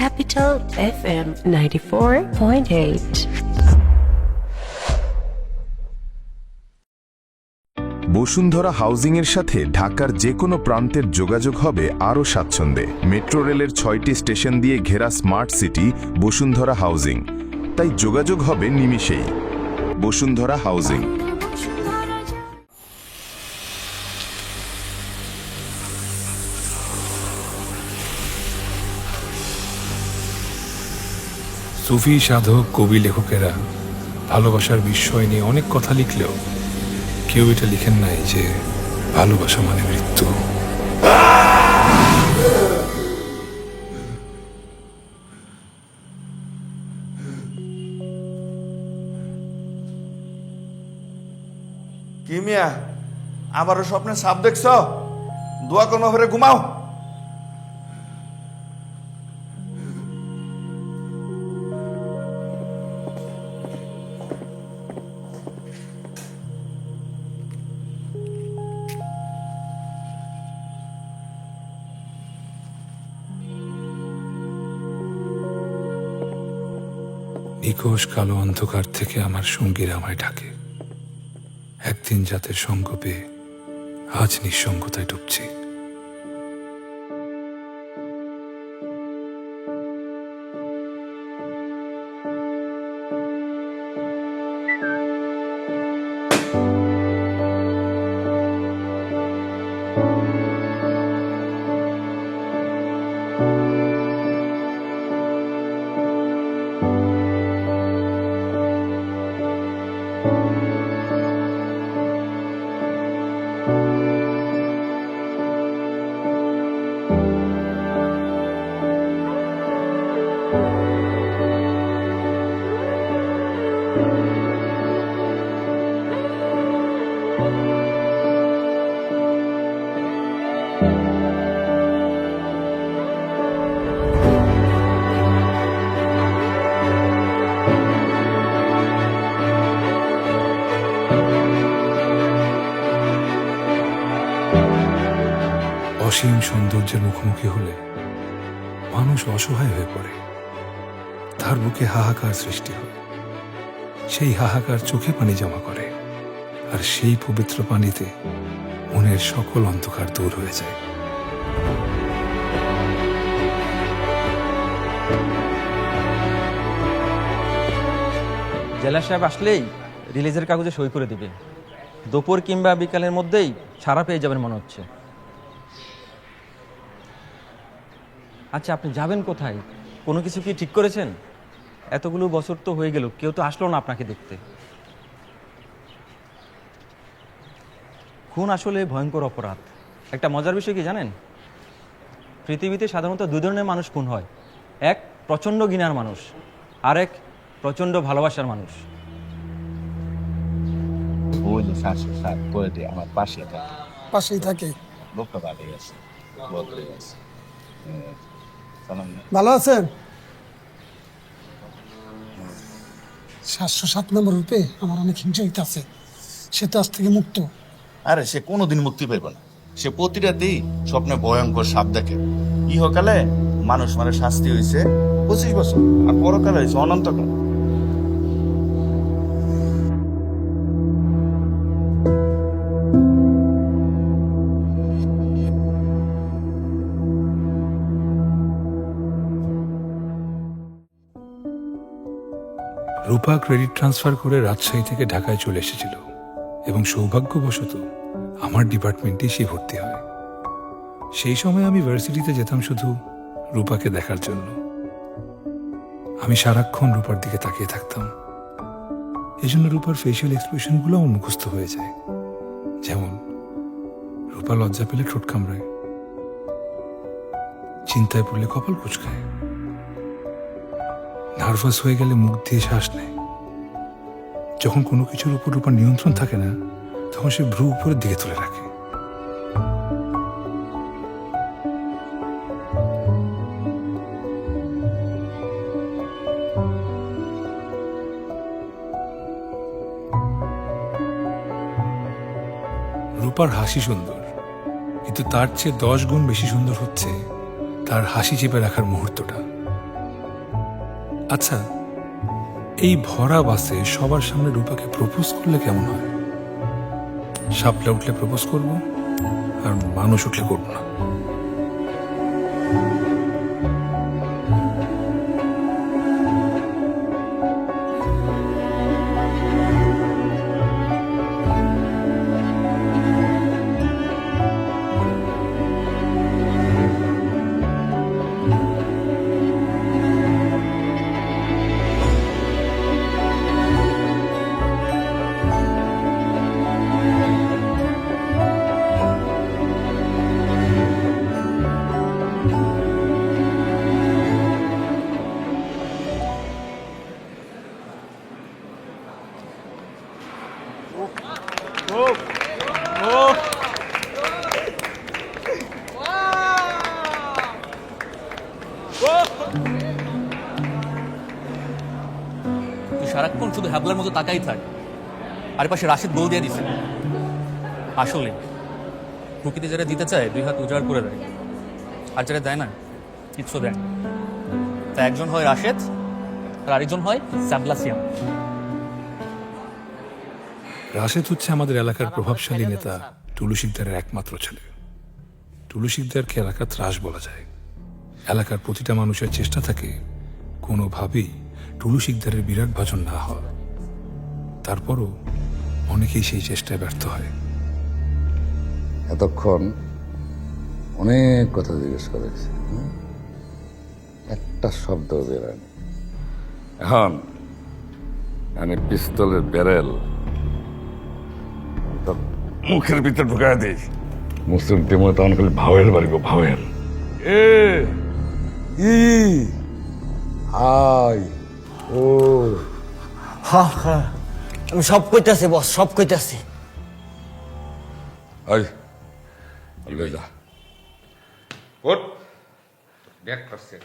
Capital FM 94.8. Bashundhara housing এর সাথে ঢাকার যে কোনো প্রান্তের যোগাযোগ হবে আরও স্বাচ্ছন্দ্যে। মেট্রো রেলের 6টি স্টেশন দিয়ে ঘেরা স্মার্ট সিটি বসুন্ধরা হাউজিং, তাই যোগাযোগ হবে নিমিষেই। বসুন্ধরা হাউজিং। সুফি সাধক, কবি, লেখকেরা ভালোবাসার বিস্ময় নিয়ে অনেক কথা লিখলেও কেউ এটা লিখেন নাই যে ভালোবাসা মানে মৃত্যু। কি মিয়া, আবারও স্বপ্নে সাপ দেখছ? দোয়া কোনো ঘরে ঘুমাও। নিকোষ কালো অন্ধকার থেকে আমার সঙ্গীরা আমায় ডাকে। একদিন জাতের সঙ্গ পেয়ে আজ নিঃসঙ্গতায় ডুবছি। অসীম সৌন্দর্যের মুখোমুখি হলে মানুষ অসহায় হয়ে পড়ে। তার বুকে হাহাকার সৃষ্টি হয়। সেই হাহাকার চোখে পানি জমা করে, আর সেই পবিত্র পানিতে মনের সকল অন্ধকার দূর হয়ে যায়। জেলা সাহেব আসলেই রিলিজের কাগজে সই করে দিবে। দুপুর কিংবা বিকালের মধ্যেই ছাড়া পেয়ে যাবেন মনে হচ্ছে। আচ্ছা, আপনি যাবেন কোথায়? কোনো কিছু কি ঠিক করেছেন? এতগুলো বছর তো হয়ে গেল, কেউ তো আসলো না আপনাকে দেখতে। খুন আসলে ভয়ঙ্কর অপরাধ। একটা মজার বিষয় কি জানেন? পৃথিবীতে সাধারণত দুই ধরনের মানুষ খুন হয়। এক প্রচণ্ড ঘৃণার মানুষ, আর এক প্রচণ্ড ভালোবাসার মানুষ। আমার পাশেই থাকে। ভালো আছেন? 707 নম্বর রূপে আমার অনেক হিংসা হইতেছে। সে তো আজ থেকে মুক্ত। আরে সে কোনোদিন মুক্তি পাইব না। সে প্রতিটাতেই স্বপ্নে ভয়ঙ্কর সাপ দেখে। ইহকালে মানুষ মানে শাস্তি হয়েছে 25 বছর, আর পরকালে হয়েছে অনন্তকাল। রূপা ক্রেডিট ট্রান্সফার করে রাজশাহী থেকে ঢাকায় চলে এসেছিল এবং সৌভাগ্যবশত আমার ডিপার্টমেন্টেই সে ভর্তি হয়। সেই সময় আমি ভার্সিটিতে যেতাম শুধু রূপাকে দেখার জন্য। আমি সারাক্ষণ রূপার দিকে তাকিয়ে থাকতাম। এই জন্য রূপার ফেসিয়াল এক্সপ্রেশনগুলো আমার মুখস্থ হয়ে যায়। যেমন রূপা লজ্জা পেলে ঠোঁট কামড়ায়, চিন্তায় পড়লে কপাল কুঁচকায়, নার্ভাস হয়ে গেলে মুখ দিয়ে শ্বাস নেয়। যখন কোনো কিছুর উপর রূপার নিয়ন্ত্রণ থাকে না, তখন সে ভ্রু উপরের দিকে তুলে রাখে। রূপার হাসি সুন্দর, কিন্তু তার চেয়ে 10 গুণ বেশি সুন্দর হচ্ছে তার হাসি চেপে রাখার মুহূর্তটা। আচ্ছা, এই ভরা বাসে সবার সামনে রূপাকে প্রপোজ করলে কেমন হয়? সাপলা উঠলে প্রপোজ করব, আর মানুষ উঠলে করব না। তুই সারাক্ষণ শুধু হ্যাবলার মতো তাকাই থাক, আর পাশে রাশিদ গোল দিয়ে দিছে। আসলে প্রকৃতি যারা দিতে চায় 2 হাত উজাড় করে দেয়, আর যারা দেয় না কিচ্ছু দেয়। তা একজন হয় রাশেদ, আর আরেকজন হয় স্যাবলাসিয়াম। রাশেদ হচ্ছে আমাদের এলাকার প্রভাবশালী নেতা টুলু শিকদারের একমাত্র ছেলে। টুলু শিকদারকে এলাকার ত্রাস বলা যায়। এলাকার প্রতিটা মানুষের চেষ্টা থাকে কোনোভাবেই টুলু শিকদারের বিরাট ভাজন না হয়। তারপরও অনেকেই সেই চেষ্টায় ব্যর্থ হয়। এতক্ষণ অনেক কথা জিজ্ঞেস করেছি, একটা শব্দ বেরোয়নি। এখন মানে পিস্তলের ব্যারেল তো মুখের ভিতরে ঢুকায় দিই। মুসলিম টিমে তখন খালি ভাওয়েল বাড়িব, ভাওয়েল। আই ও হ্যাঁ হ্যাঁ, আমি সব কইতাছি বস, সব কইতাছি। আই লই যা ওঠ ব্যাক করছে।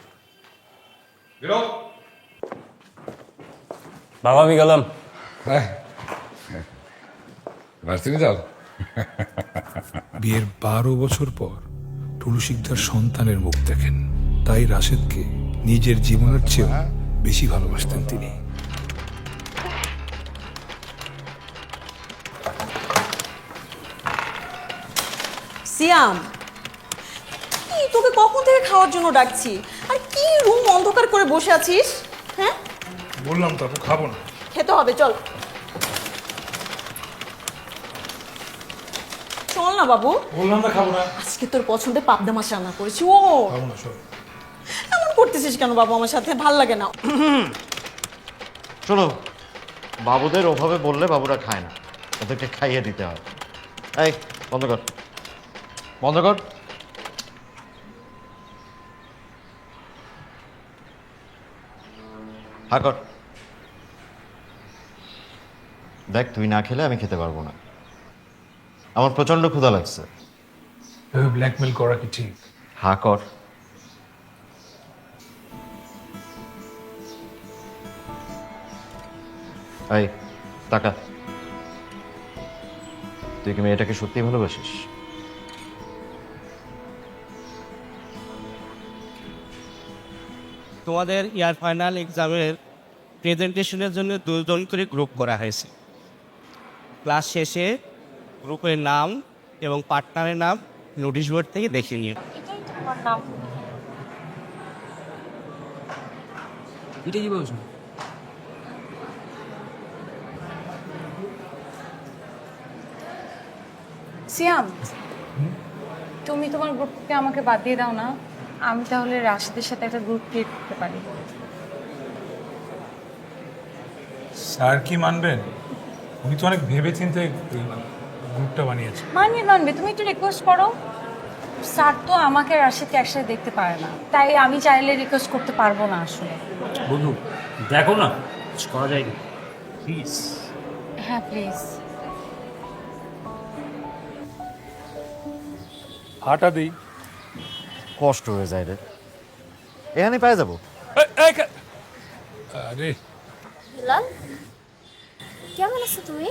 বাবা আমি গেলাম। ভার্সিটি যাও। বিয়ের 12 বছর পর টুলু শিকদার সন্তানের মুখ দেখেন, তাই রাশেদকে নিজের জীবনের চেয়েও বেশি ভালোবাসতেন তিনি। সিয়াম, কি তোকে কখন থেকে খাওয়ার জন্য ডাকছি, আর কি রুম অন্ধকার করে বসে আছিস? হ্যাঁ বললাম তো খাবো না। খেতে হবে, চল চল না বাবু। বললাম না খাবো না। আজকে তোর পছন্দের পাবদা মাছ রান্না করেছি। ও খাবো না সব। এমন করতেছিস কেন বাবু আমার সাথে? ভাল লাগে না। শোনো, বাবুদের ওভাবে বললে বাবুরা খায় না, ওদেরকে খাইয়ে দিতে হয়। এই বন্ধ কর, বন্ধ কর। হা কর। দেখ, তুই না খেলে আমি খেতে পারবো না। আমার প্রচন্ড ক্ষুধা লাগছে। ব্ল্যাকমেল করা কি ঠিক? হা কর। এই টাকা, তুই কি মেয়েটাকে সত্যিই ভালোবাসিস? তোমাদের ইয়ার ফাইনাল এক্সামের প্রেজেন্টেশনের জন্য 2 জন করে গ্রুপ করা হয়েছে। ক্লাস শেষে গ্রুপের নাম এবং পার্টনারের নাম নোটিশ বোর্ড থেকে দেখে নিও। এটাই বলছ? সিয়াম, তুমি তোমার গ্রুপ থেকে আমাকে বাদ দিয়ে দাও না, আমি তাহলে রাশিদের সাথে একটা গ্রুপ ক্রিয়েট করতে পারি। স্যার কি মানবেন? উনি তো অনেক ভেবে চিন্তে গ্রুপটা বানিয়েছে। মানবে, তুমি একটু রিকোয়েস্ট করো। স্যার তো আমাকে রাশিদকে একসাথে দেখতে পারে না, তাই আমি চাইলে রিকোয়েস্ট করতে পারবো না আসলে। বন্ধু দেখো না, কিছু করা যায় না প্লিজ। হ্যাঁ প্লিজ। হাঁটা দিই। কষ্ট হয়ে যায় রে, এখানে পেয়ে যাবো। আরে কেমন আছো তুমি?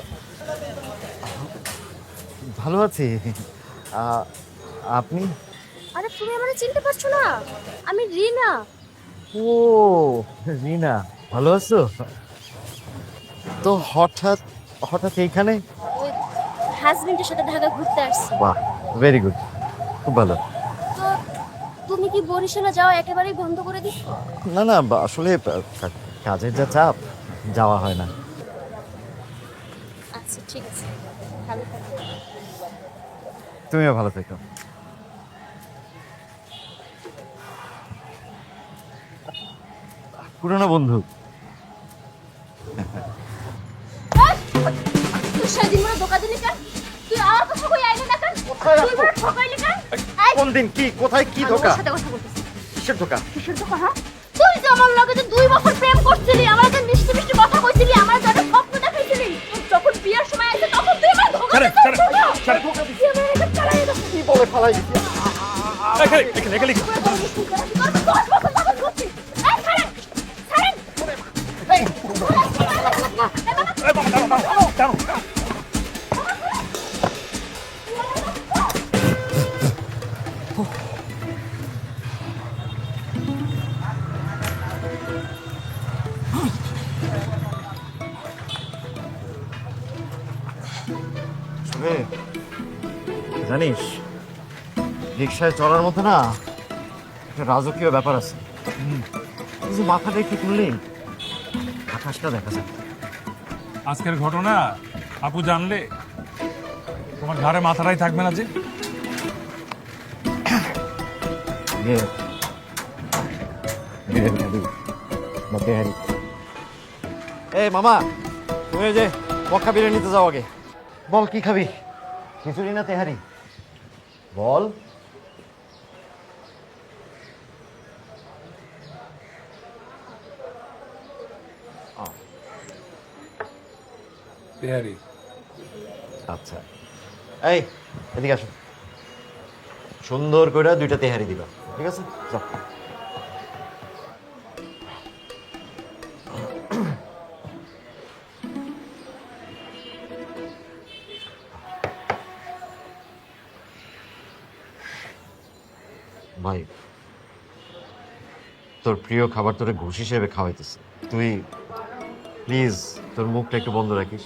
ভালো আছি। আপনি? আরে তুমি আমাকে চিনতে পারছো না? আমি রিনা। ও রিনা, ভালো আছো? তো হঠাৎ হঠাৎ এইখানে? ওই হাজবেন্ডের সাথে ঢাকা ঘুরতে আসছি। বাহ, ভেরি গুড, খুব ভালো। তো তুমি কি বরিশালে যাওয়া একেবারেই বন্ধ করে দিছো? না না, আসলে কাজের যা চাপ, যাওয়া হয় না। আচ্ছা ঠিক আছে, ভালো থাকো। তুমিও ভালো থেকো। পুরনো বন্ধু। তুই সেদিন মনে ধোকা দিলি কেন? তুই আমার কথা কই আইলি না কেন? তুই মনে ঠকাইলি কেন? কোন দিন কি, কোথায় কি ধোকা? আমার সাথে কথা বলতেছিস। কিসের ধোকা? কিসের ধোকা? হ্যাঁ, তুই যে আমার লগে যে 2 বছর প্রেম করছিলি, আমার যে মিষ্টি মিষ্টি কথা কইছিলি, আমার যারা স্বপ্ন দেখাইছিলি, যখন বিয়ের সময় আসে তখন তুই আমার ধোকা দিছিস। তুই আমার এটা চালাই দিছিস। কি বলে ফালাই দিছি? এখানে 10 বছর তখন করছিস। এই ছাড়েন, ছাড়েন। শুনে, জানিস রিক্সায় চলার মতো না একটা রাজকীয় ব্যাপার আছে। কিছু মাথাটা একটু তুললেই আকাশটা দেখা যায়। আজকের ঘটনা আপু জানলে তোমার ঘাড়ে মাথাটাই থাকবে না যে। এই মামা, তুমি যে মক্কা বিরিয়ানিতে যাও আগে। বল কি খাবি? খিচুড়ি না তেহারি? বল। তেহারি। আচ্ছা, এই এদিকে আসো, সুন্দর করে 2টা তেহারি দিবা, ঠিক আছে? যাও। ভাই, তোর প্রিয় খাবার তোরে ঘুষ হিসেবে খাওয়াইতেছে, তুই প্লিজ তোর মুখটা একটু বন্ধ রাখিস,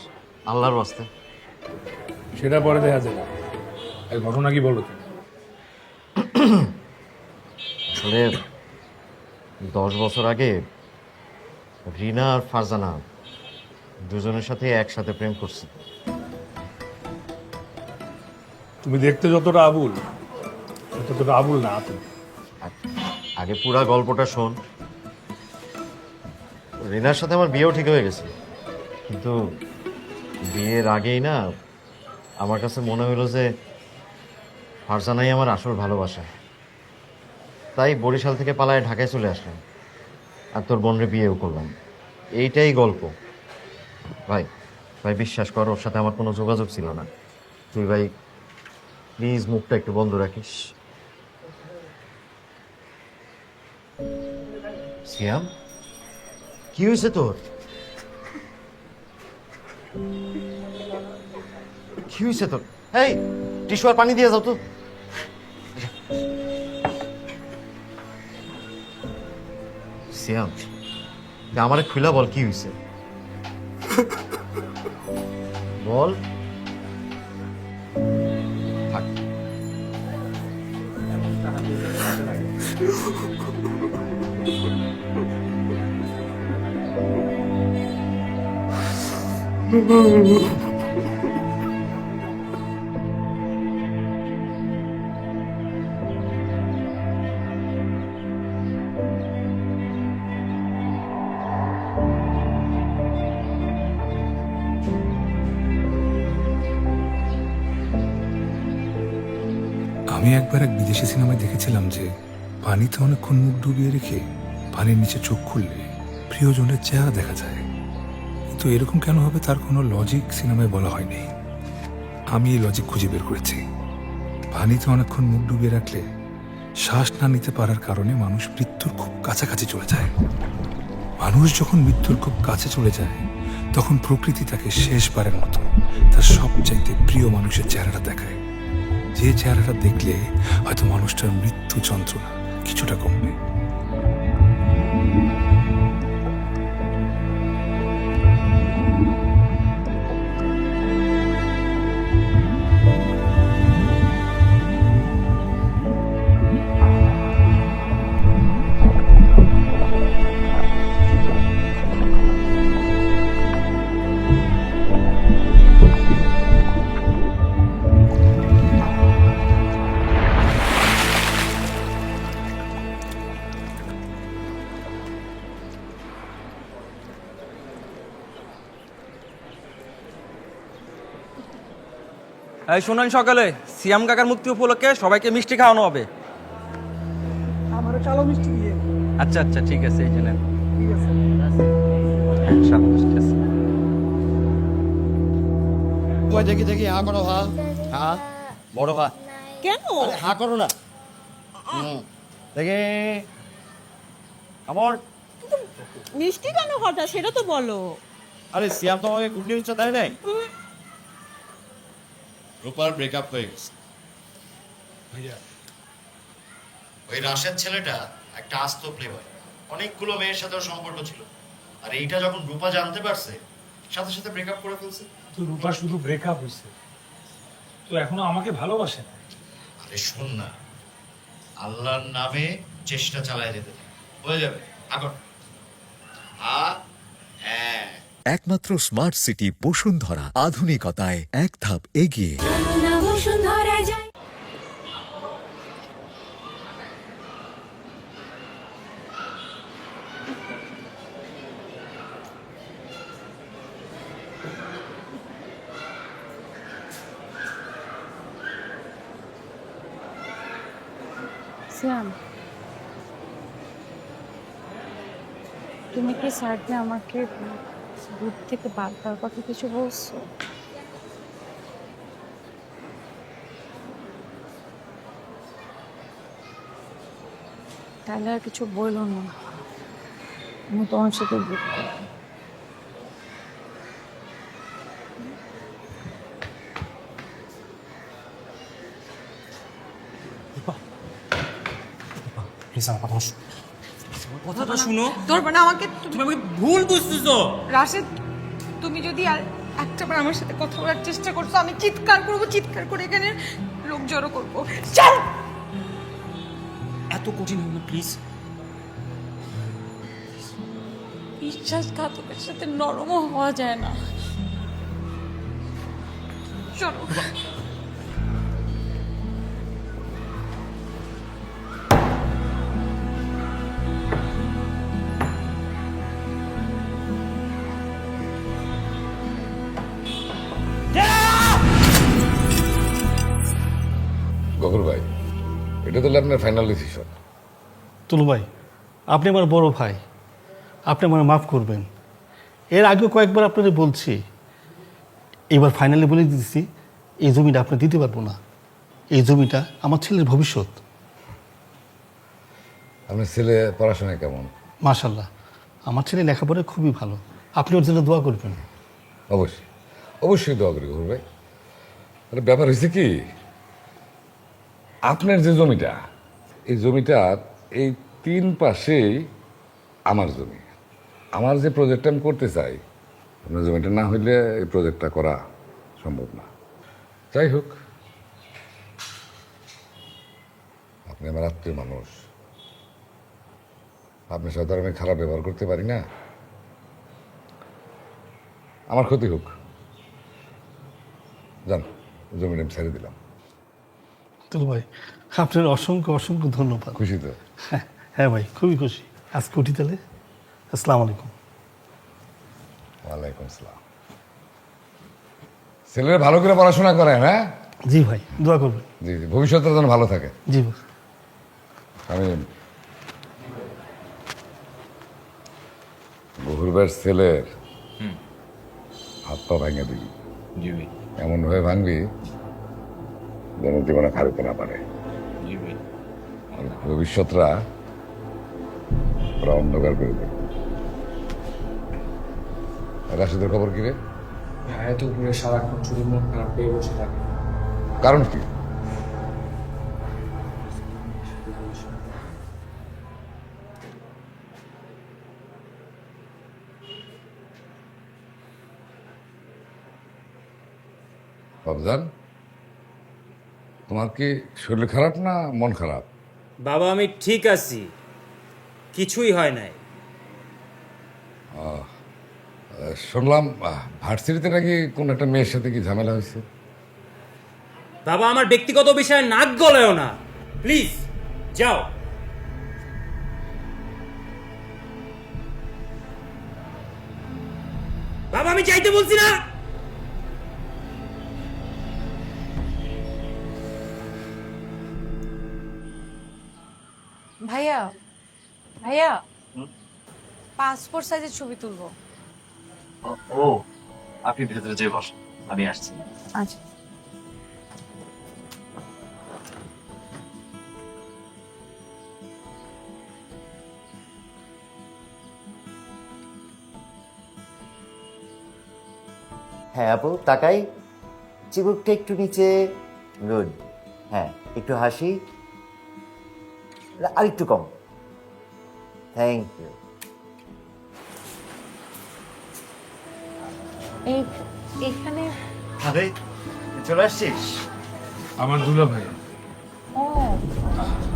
আল্লাহর ওয়াস্তে। সেটা পরে দেখা যাবে। এই ঘটনা কি বলো তুমি? আসলে 10 বছর আগে রিনা আর ফারজানা দুজনের সাথে একসাথে প্রেম করছে। তুমি দেখতে যতটা আবুল, ততটা আবুল না তুমি। আগে পুরা গল্পটা শোন। রিনার সাথে আমার বিয়েও ঠিক হয়ে গেছে, কিন্তু বিয়ের আগেই না আমার কাছে মনে হলো যে ফারজানাই আমার আসল ভালোবাসা। তাই বরিশাল থেকে পালায় ঢাকায় চলে আসলাম, আর তোর বোনরে বিয়েও করলাম। এইটাই গল্প ভাই। ভাই বিশ্বাস কর, ওর সাথে আমার কোনো যোগাযোগ ছিল না। তুই ভাই প্লিজ মুখটা একটু বন্ধ রাখিস। সিয়াম, কি হয়েছে তোর? কি হয়েছে তোর? এই টিস্যু আর পানি দিয়ে যাও তো। সিয়াম, আমারে খুলা বল, কি হয়েছে বল। থাক। আমি একবার এক বিদেশি সিনেমায় দেখেছিলাম যে পানিতে অনেকক্ষণ মুখ ডুবিয়ে রেখে পানির নিচে চোখ খুললে প্রিয়জনের চেহারা দেখা যায়। কিন্তু এরকম কেন হবে তার কোনো লজিক সিনেমায় বলা হয়নি। আমি এই লজিক খুঁজে বের করেছি। পানিতে অনেকক্ষণ মুখ ডুবিয়ে রাখলে শ্বাস না নিতে পারার কারণে মানুষ মৃত্যুর খুব কাছাকাছি চলে যায়। মানুষ যখন মৃত্যুর খুব কাছে চলে যায় তখন প্রকৃতি তাকে শেষবারের মতো তার সবচাইতে প্রিয় মানুষের চেহারাটা দেখায়, যে চেহারাটা দেখলে হয়তো মানুষটার মৃত্যু যন্ত্রণা কিছুটা কমবে। এই শোনেন, সকালে সিয়াম কাকার মুক্তি উপলক্ষে সবাইকে মিষ্টি খাওয়ানো হবে। আমারও কালো মিষ্টি দিয়ে। আচ্ছা আচ্ছা, ঠিক আছে, এই যে নেন। ঠিক আছে। হ্যাঁ, সাদা মিষ্টি আছে। ওই দেখি হা করো, হা হা বড় হা, কেন? হা করো না। দেখে আমার, মিষ্টি কেন হঠাৎ সেটা তো বলো। আরে সিয়াম তো আমাকে গুড নিউজটা দেয় নাই। রূপার ব্রেকআপ হয়ে গেছে। ওই রাশেদ ছেলেটা একটা আস্ত প্লেবয়, অনেকগুলো মেয়ের সাথে ওর সম্পর্ক ছিল, আর এইটা যখন রূপা জানতে পারছে সাথে সাথে ব্রেকআপ করে ফেলছে। তো রূপা শুধু ব্রেকআপ হয়েছে, তো এখনো আমাকে ভালোবাসে না। আরে শোন না, আল্লাহর নামে চেষ্টা চালায় যেতে থাক, হয়ে যাবে। এখন হ্যাঁ, একমাত্র স্মার্ট সিটি বসুন্ধরা, আধুনিকতায় এক ধাপ এগিয়ে। সিয়াম, তুমি কি স্যারকে আমাকে দূর থেকে বাদ দেওয়ার কথা কিছু বলছো? তাহলে আর কিছু বললো না, আমি তোমার সাথে কথাটা শুনো। ধরবে না আমাকে। তুমি আমাকে ভুল বুঝতেছো। রাশেদ, তুমি যদি আর একটাবার আমার সাথে কথা বলার চেষ্টা করছো, আমি চিৎকার করবো, চিৎকার করে এখানে লোক জড়ো করবো। চল। এত কঠিন হবে না প্লিজ। বিশ্বাসঘাতকের সাথে নরমও হওয়া যায় না। চলো। গফুর ভাই, এটা তো আপনার ফাইনাল ডিসিশন। তুলু ভাই, আপনি আমার বড় ভাই, আপনি আমার মাফ করবেন। এর আগে কয়েকবার আপনাদের বলছি, এবার ফাইনালি বলে দিতেছি, এই জমিটা আপনি দিতে পারবো না। এই জমিটা আমার ছেলের ভবিষ্যৎ। আপনার ছেলে পড়াশোনায় কেমন? মাশাল্লাহ, আমার ছেলে লেখাপড়ায় খুবই ভালো। আপনি ওর জন্য দোয়া করবেন। অবশ্যই অবশ্যই দোয়া করি গফুর ভাই। আরে ব্যাপার হয়েছে কি, আপনার যে জমিটা, এই জমিটার এই 3 পাশেই আমার জমি। আমার যে প্রজেক্টটা আমি করতে চাই, আপনার জমিটা না হইলে এই প্রজেক্টটা করা সম্ভব না। যাই হোক, আপনি আমার আত্মীয় মানুষ, আপনার সাথে আর আমি খারাপ ব্যবহার করতে পারি না। আমার ক্ষতি হোক, জান, জমিটা আমি ছেড়ে দিলাম। তুলু ভাই, আপনার অসংখ্য অসংখ্য ধন্যবাদ। খুশি তো? হ্যাঁ ভাই, খুবই খুশি। আজকে উঠি তাহলে। আসসালামু আলাইকুম। ওয়ালাইকুম আসসালাম। ছেলেরা ভালো করে পড়াশোনা করেন, হ্যাঁ? জি ভাই, দোয়া করবেন। জি জি, ভবিষ্যৎটা যেন ভালো থাকে। জি ভাই। আমি গফুর ভাইয়ের ছেলের হাত পা ভাঙে দিবি, এমন ভাবে ভাঙবি যেন জীবনে খারিতে না পারে। আর ভবিষ্যৎরা ওরা অন্ধকার করে দেবে। রাশিদের খবর কি রে? এত উপরে সারাক্ষণ শুধু মন খারাপ পেয়ে বসে থাকে। কারণ কি? বাবজান, তোমার কি শরীর খারাপ না মন খারাপ? বাবা, আমি ঠিক আছি, কিছুই হয় নাই। শুনলাম ভার্সিটিতে নাকি কোন একটা মেয়ের সাথে কি ঝামেলা হয়েছে। বাবা, আমার ব্যক্তিগত বিষয়ে নাক গলায়ও না, প্লিজ যাও। বাবা, আমি চাইতে বলছি না। ভাইয়া ভাইয়া পাসপোর্ট সাইজের ছবি তুলবো। ও আপনি ভেতরে যেয়ে বসেন, আমি আসছি। আচ্ছা। হ্যাঁ আপু, তাকাই, চিবুকটা একটু নিচে, গুড। হ্যাঁ, একটু হাসি, আর একটু কম, থ্যাংক ইউ। এখানে আরে চলে আসছিস? আমার দুলা ভাই, ও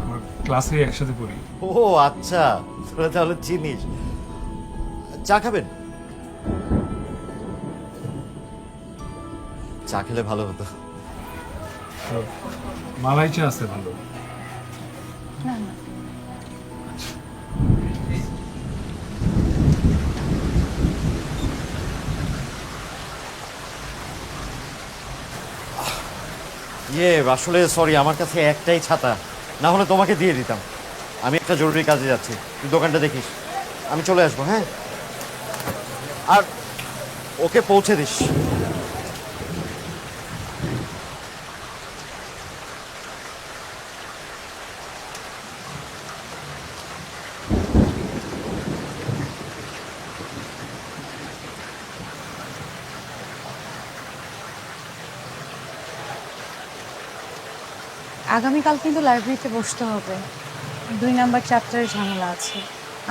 আমার ক্লাসে একসাথে পড়ি। ও আচ্ছা, তোরা তাহলে চিনিস। চা খাবেন? চা খেলে ভালো হতো। মালাই চা আছে ভালো। না না আসলে সরি, আমার কাছে একটাই ছাতা, না হলে তোমাকে দিয়ে দিতাম। আমি একটা জরুরি কাজে যাচ্ছি, তুই দোকানটা দেখিস, আমি চলে আসবো। হ্যাঁ, আর ওকে পৌঁছে দিস। আগামীকাল কিন্তু লাইব্রেরিতে বসতে হবে, 2 নাম্বার চ্যাপ্টারের ঝামেলা আছে,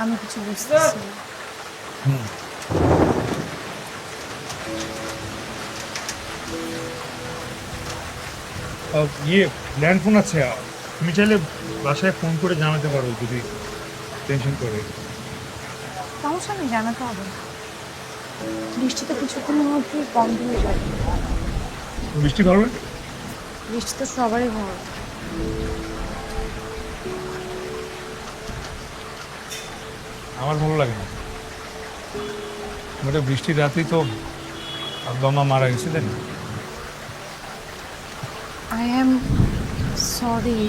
আমি কিছু বুঝতেছি না। ল্যান্ড ফোন আছে, তুমি চাইলে বাসায় ফোন করে জানাতে পারো যদি টেনশন করে। সমস্যা নেই, জানাতে হবে না। বৃষ্টিতে কিছুক্ষণের মধ্যেই বন্ধ হয়ে যাবে। বৃষ্টি ভালো লাগে? বৃষ্টি তো সবারই ভালো লাগে। আমার ভালো লাগে না। ওটা বৃষ্টির রাতেই তো আব্বা মা মারা গেছে, তাই না? আই অ্যাম সরি,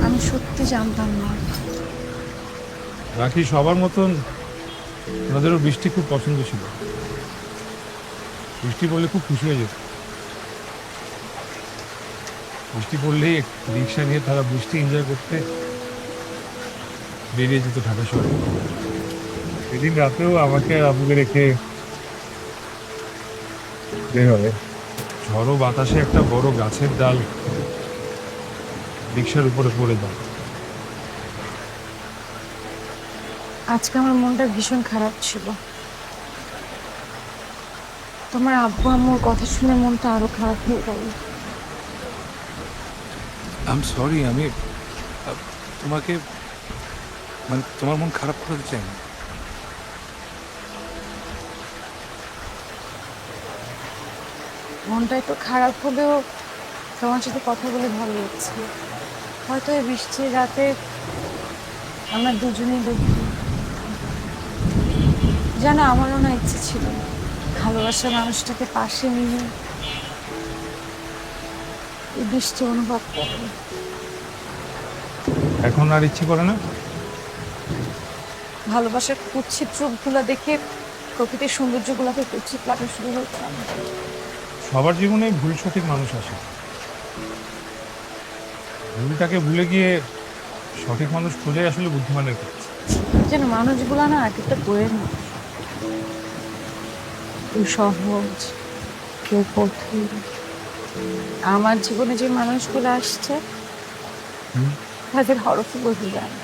আমি সত্যি জানতাম না। বাকি সবার মতন ওনাদেরও বৃষ্টি খুব পছন্দ ছিল। বৃষ্টি পড়লে খুব খুশি হয়ে যেত। বৃষ্টি পড়লেই রিক্সা নিয়ে তারা বৃষ্টি এনজয় করতে বেরিয়ে যেত ঢাকা শহরে। সেদিন রাতেও আমাকে আর আব্বুকে রেখে বের হয়। ঝড়ো বাতাসে একটা বড় গাছের ডাল রিক্সার উপরে পড়ে যায়। আজকে আমার মনটা ভীষণ খারাপ ছিল। তোমার আব্বু আম্মুর কথা শুনে মনটা আরো খারাপ হয়ে গেল। আই এম সরি, আমি তোমাকে মানে তোমার মন খারাপ করতে চাই না। মনটা একটু খারাপ হলেও তোমার সাথে কথা বলে ভালো লাগছে। হয়তো এই বৃষ্টির রাতে আমরা দুজনেই দেখি। জানো, আমারও না ইচ্ছে ছিল ভালোবাসার মানুষটাকে পাশে নিয়ে এই বৃষ্টি অনুভব করব। এখন আর ইচ্ছে করে না? ভালোবাসার কুৎসিত রূপগুলো দেখে প্রকৃতির সৌন্দর্যগুলোকে কুৎসিত লাগা শুরু হয়েছে। সবার জীবনে ভুল সঠিক মানুষ আসে। ভুলটাকে ভুলে গিয়ে সঠিক মানুষ খুঁজে আসলে বুদ্ধিমানের কাজ। যেন মানুষগুলো না এক একটা বইয়ের না, কেউ সহজ, কেউ কঠিন। আমার জীবনে যে মানুষগুলো আসছে তাদের হরফে বোঝা যায় না।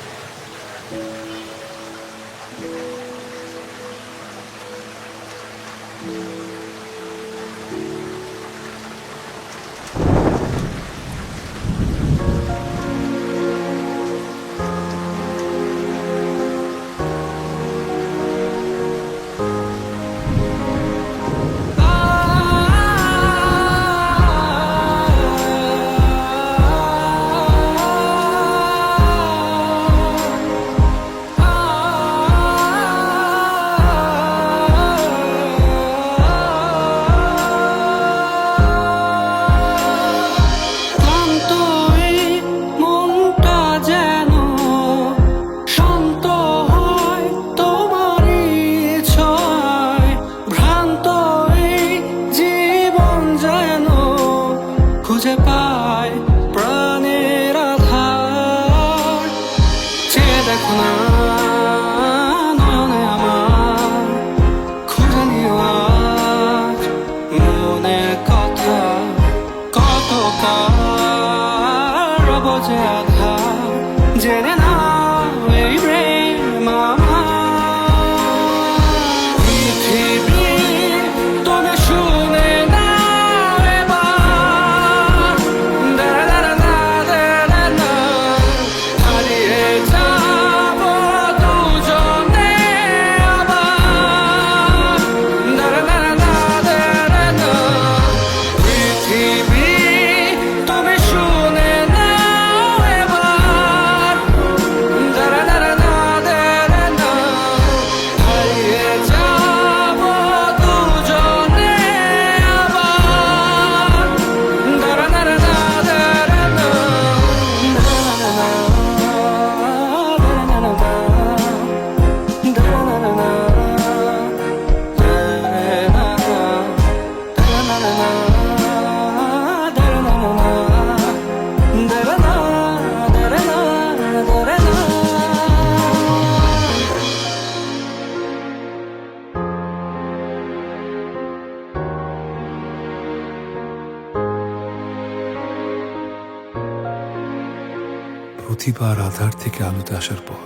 প্রতিবার আধার থেকে আলোতে আসার পর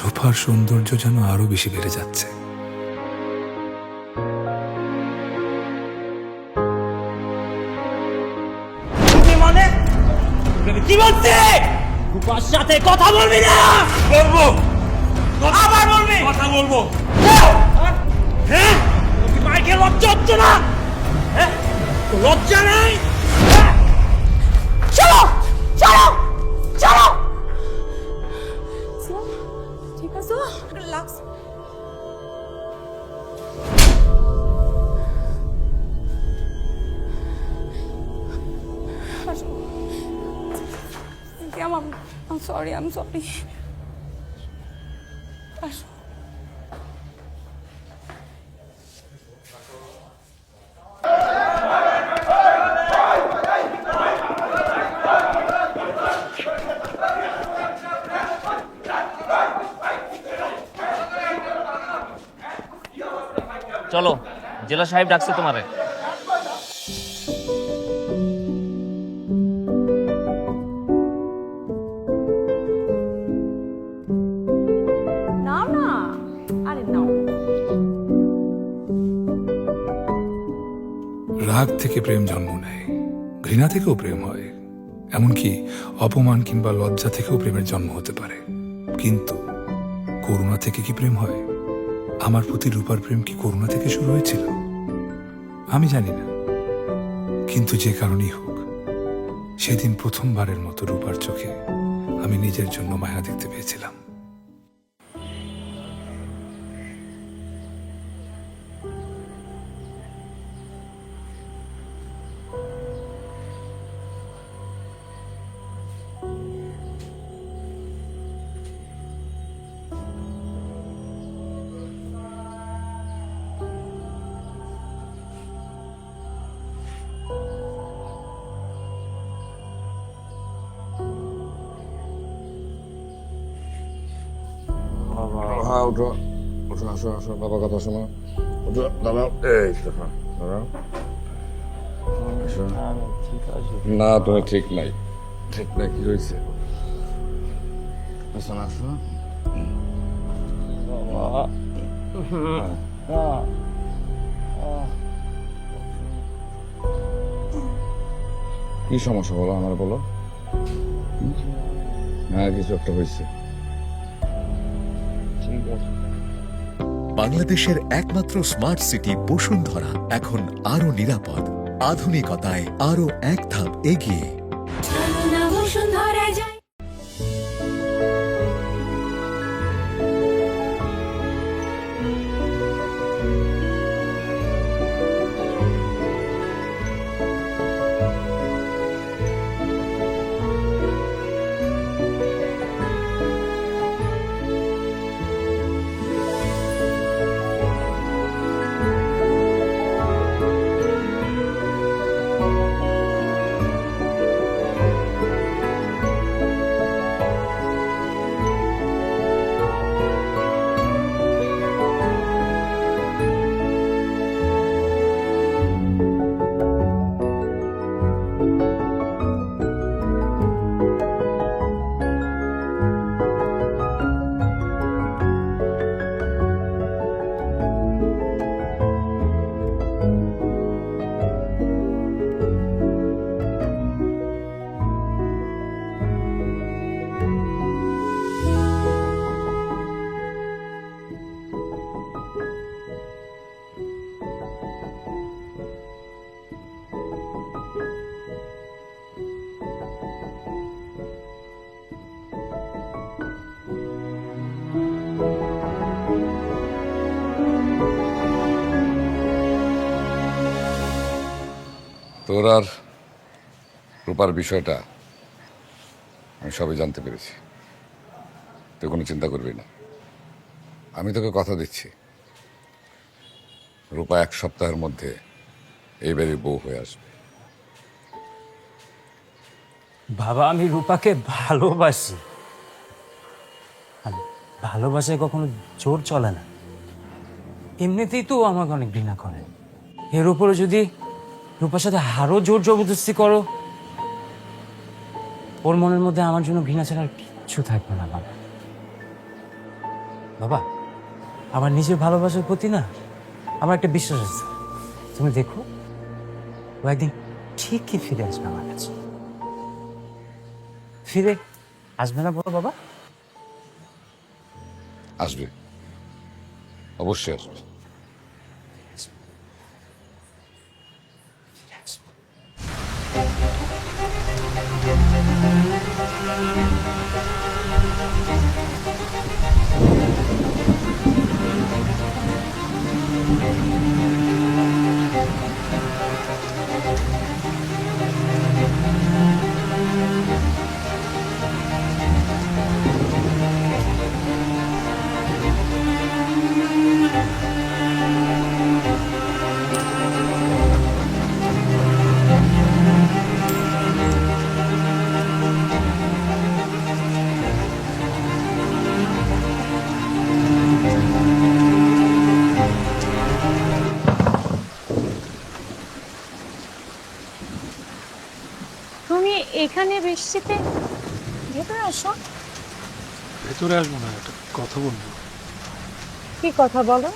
রূপার সৌন্দর্য যেন আরো বেশি বেড়ে যাচ্ছে। কি বলছে? রূপার সাথে কথা বলবি না? বলবো। আবার বলবি? কথা বলবো। হ্যাঁ? তুই মাইকে লজ্জা হচ্ছে না? হ্যাঁ? তোর লজ্জা নেই? চলো চলো চলো। ঠিক আছে রিল্যাক্স। I'm sorry. চলো, জেলা সাহেব ডাকছে তোমারে। নাও না, আরে নাও। রাগ থেকে প্রেম জন্ম নেয়, ঘৃণা থেকেও প্রেম হয়, এমনকি অপমান কিংবা লজ্জা থেকেও প্রেমের জন্ম হতে পারে। কিন্তু করুণা থেকে কি প্রেম হয়? আমার প্রতি রূপার প্রেম কি করুণা থেকে শুরু হয়েছিল? আমি জানি না, কিন্তু যে কারণেই হোক, সেদিন প্রথমবারের মতো রূপার চোখে আমি নিজের জন্য মায়া দেখতে পেয়েছিলাম। উঠো উঠো, আসো আসো, বাবা কথা শোনো। উঠো, দাঁড়াও, এই দেখো, দাঁড়াও। না, তুমি ঠিক নাই, ঠিক নাই। কি হয়েছে? আসো না, আসো। কি সমস্যা বলো, আমার বলো। হ্যাঁ, কিছু একটা হয়েছে। বাংলাদেশের একমাত্র স্মার্ট সিটি বসুন্ধরা এখন আরো নিরাপদ, আধুনিকতায় আরো এক ধাপ এগিয়ে। তোর আর রূপার বিষয়টা আমি সবই জানতে পেরেছি। তুই কোনো চিন্তা করবি না, আমি তোকে কথা দিচ্ছি, রূপা 1 সপ্তাহের মধ্যে এই বাড়ির বউ হয়ে আসবে। বাবা, আমি রূপাকে ভালোবাসি। ভালোবাসায় কখনো জোর চলে না। এমনিতেই তো আমাকে অনেক ঘৃণা করে, এর উপরে যদি রূপার সাথে আরো জোর জবরদস্তি করো, ওর মনের মধ্যে আমার জন্য ঘৃণা ছাড়া আর কিচ্ছু থাকবে না বাবা। বাবা, আমার নিজের ভালোবাসার প্রতি না আমার একটা বিশ্বাস আছে। তুমি দেখো, ও একদিন ঠিকই ফিরে আসবে আমার কাছে। ফিরে আসবে না বলো বাবা? আসবে, অবশ্যই আসবে। তুমি এখানে বৃষ্টিতে ভেতরে আসো। ভেতরে আসবো না, একটা কথা বলবো। কি কথা বলো?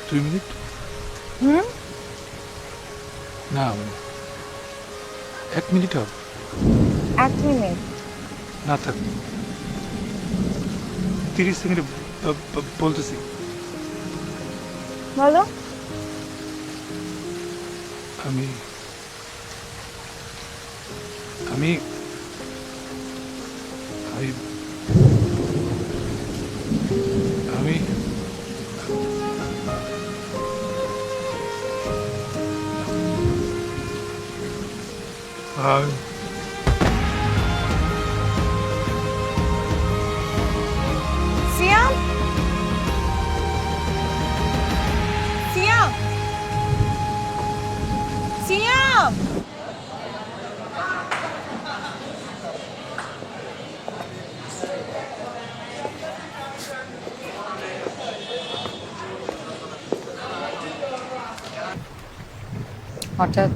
2 মিনিট? হুম, না, 1 মিনিট হবে। 1 মিনিট? না থাক, 30 সেকেন্ডে বলতেছি। বলো। আমি আমি আমি আমি সিয়াম, সিয়াম, সিয়াম। হঠাৎ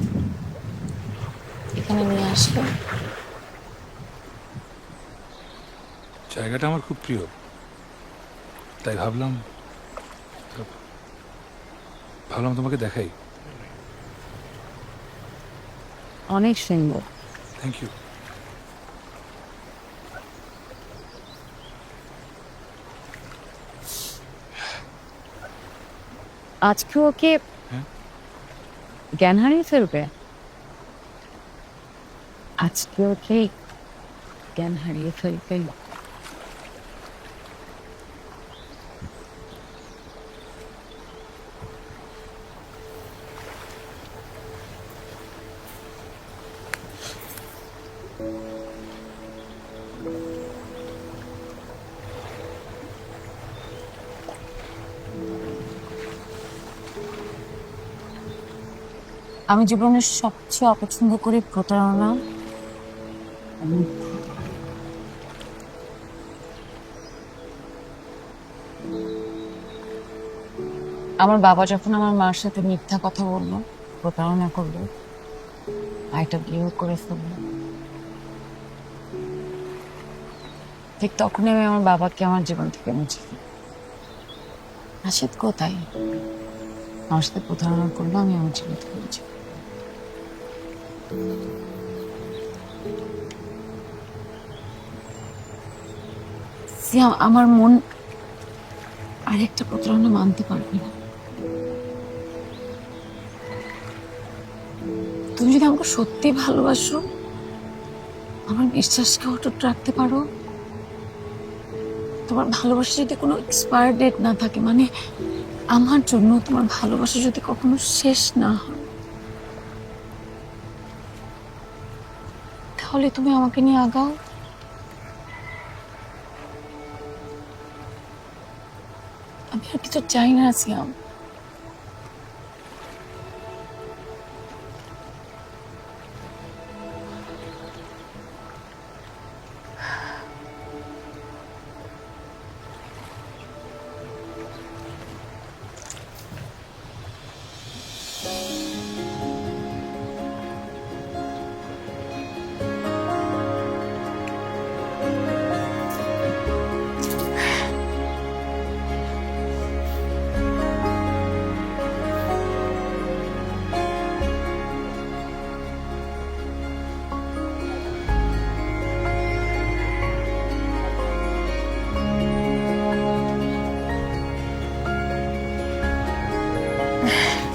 এখানে নিয়ে আসলো? জায়গাটা আমার খুব প্রিয়, তাই ভাবলাম তোমাকে দেখাই। অনেক সুন্দর। Thank you. আজকে ওকে হ্যাঁ? জ্ঞান হারিয়ে ফেলবে? আজকে ওকে জ্ঞান হারিয়ে ফেলবে? আমি জীবনের সবচেয়ে অপছন্দ করি প্রতারণা। আমার বাবা যখন আমার মার সাথে মিথ্যা কথা বললো, প্রতারণা করলো, ভাইটা বিয়েও করে ফেললো, ঠিক তখনই আমি আমার বাবাকে আমার জীবন থেকে মুছে দিই। রাশেদ কোথায়? আমার সাথে প্রতারণা করলো, আমি আমার জীবন থেকে মুছে দিই। সিয়াম, আমার মন আরেকটা প্রতারণা মানতে পারবে না। তুমি যদি আমাকে সত্যি ভালোবাসো, আমার বিশ্বাসকে অটুট রাখতে পারো, তোমার ভালোবাসা যদি কোনো এক্সপায়ার ডেট না থাকে, মানে আমার জন্য তোমার ভালোবাসা যদি কখনো শেষ না হয়, তাহলে তুমি আমাকে নিয়ে আগাও। আমি আর কিছু চাই না সিয়াম।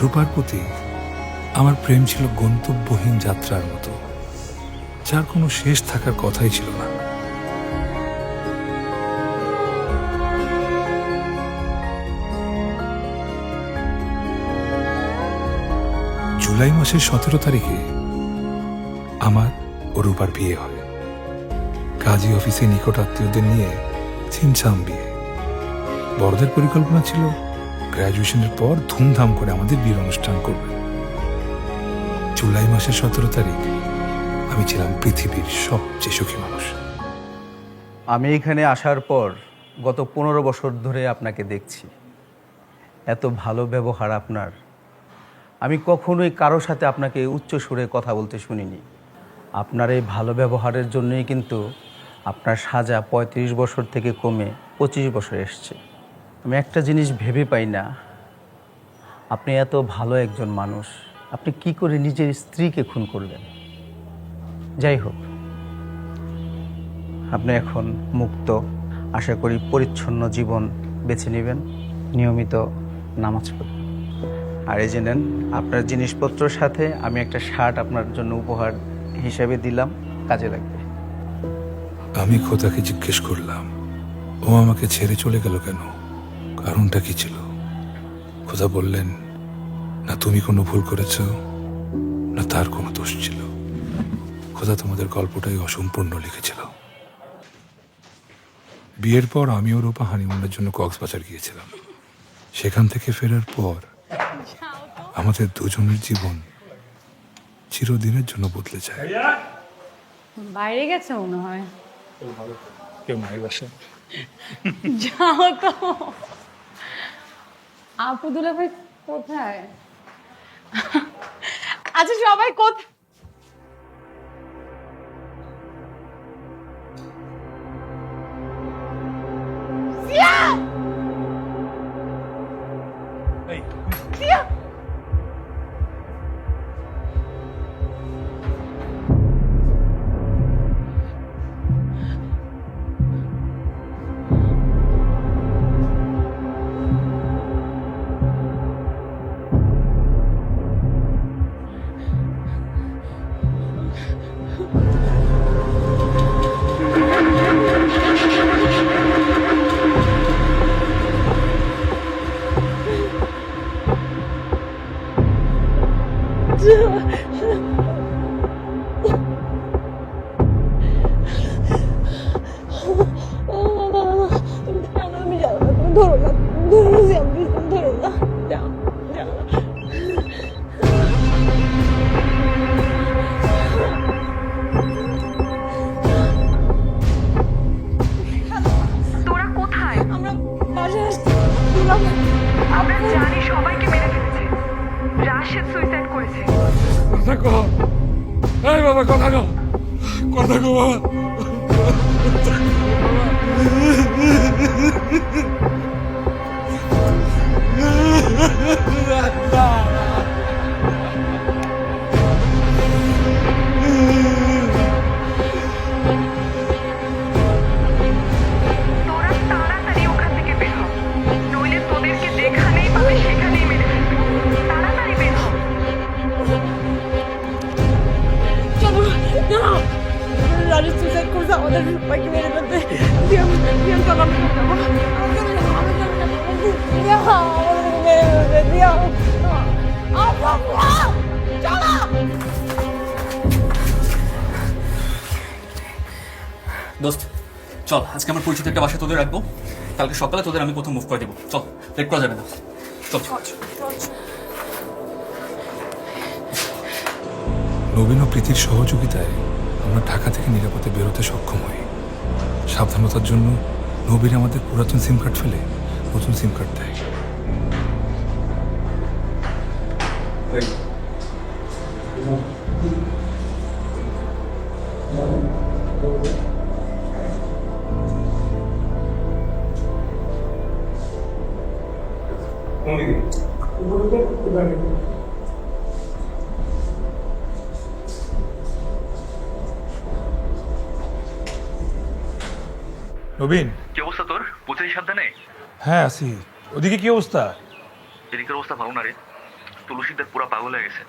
রূপার প্রতি আমার প্রেম ছিল গন্তব্যহীন যাত্রার মতো, যার কোনো শেষ থাকার কথাই ছিল না। জুলাই মাসের 17 তারিখে আমার ও রূপার বিয়ে হয়। কাজী অফিসে নিকট আত্মীয়দের নিয়ে ছিমছাম বিয়ে। বড়দের পরিকল্পনা ছিল গ্র্যাজুয়েশনের পর ধুমধাম করে আমাদের বিয়ের অনুষ্ঠান করবে। জুলাই মাসের 17 তারিখ আমি ছিলাম পৃথিবীর সবচেয়ে সুখী মানুষ। আমি এখানে আসার পর গত 15 বছর ধরে আপনাকে দেখছি। এত ভালো ব্যবহার আপনার, আমি কখনোই কারো সাথে আপনাকে উচ্চ সুরে কথা বলতে শুনিনি। আপনার এই ভালো ব্যবহারের জন্যই কিন্তু আপনার সাজা 35 বছর থেকে কমে 25 বছর এসছে। আমি একটা জিনিস ভেবে পাই না, আপনি এত ভালো একজন মানুষ, আপনি কি করে নিজের স্ত্রীকে খুন করলেন? যাই হোক, আপনি এখন মুক্ত। আশা করি পরিচ্ছন্ন জীবন বেছে নেবেন, নিয়মিত নামাজ পড়বেন। আর এই যে নেন, আপনার জিনিসপত্রের সাথে আমি একটা শার্ট আপনার জন্য উপহার হিসেবে দিলাম, কাজে লাগবে। আমি খোদাকে জিজ্ঞেস করলাম, ও আমাকে ছেড়ে চলে গেল কেন? কারণটা কি ছিল? খোদা বললেন, না তুমি কোনো ভুল করেছ, না তার কোনো দোষ ছিল। খোদা তোমাদের গল্পটাই অসম্পূর্ণ লিখেছিল। বিয়ের পর আমি ও রূপা হানিমুনের জন্য কক্সবাজার গিয়েছিলাম। সেখান থেকে ফেরার পর আমাদের দুজনের জীবন চিরদিনের জন্য বদলে যায়। বাইরে গেছে মনে হয়। কেউ নাই বাসে। যাও তো। আপু দুলাভাই কোথায়? আচ্ছা সবাই কোথায়? দোস্ত চল, আজকে আমার পরিচিত একটা বাসায় তোদের রাখবো, কালকে সকালে তোদের আমি কোথাও মুভ করে দেবো। চল, লেট করা যাবে না। চল। নবীন ও প্রীতির সহযোগিতায় আমরা ঢাকা থেকে নিরাপদে বেরোতে সক্ষম হই। সাবধানতার জন্য নবীন আমাদের পুরাতন সিম কার্ড ফেলে নতুন সিম কার্ড দেয়। নবীন, কি অবস্থা তোর? পৌঁছেছি সাবধানে? হ্যাঁ আছি। ওদিকে কি অবস্থা? এদিকের অবস্থা ভালো না রে। তুলসীদের পুরো পাগল হয়ে গেছে।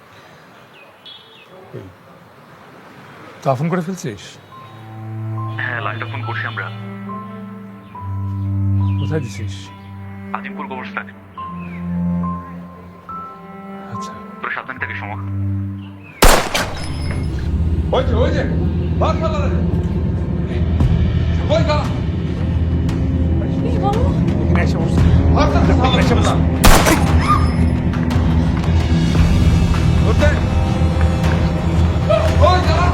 তো ফোন করে ফেলছিস? হ্যাঁ, লাইটটা ফোন করছি আমরা। কোথায় দিছিস? আজিমপুর কবরস্থানে। আচ্ছা, তোর সাবধানে থেকে সময়। ওই যে ভাগ ফেলা রে, ওই ফেলা এখানে এসে বসে, এসে বসে ধরতে, ওই দাঁড়া,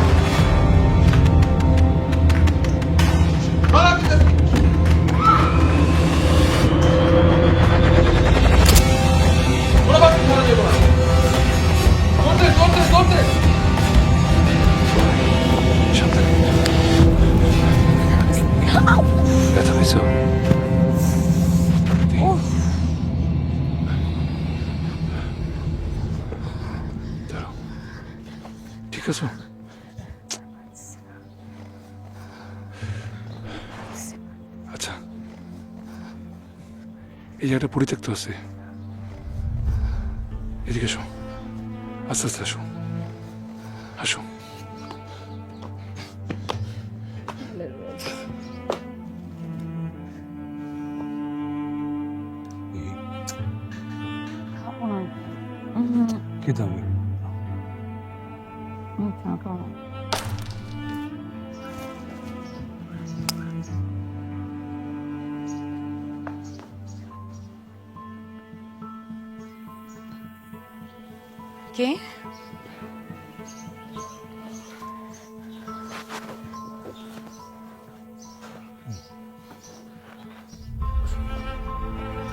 ব্যথা পেয়েছো? ঠিক আছে, আচ্ছা এই জায়গাটা পরিত্যক্ত আছে, এদিকে এসো, আস্তে আস্তে আসো, আসো। খেতে হবে। কে?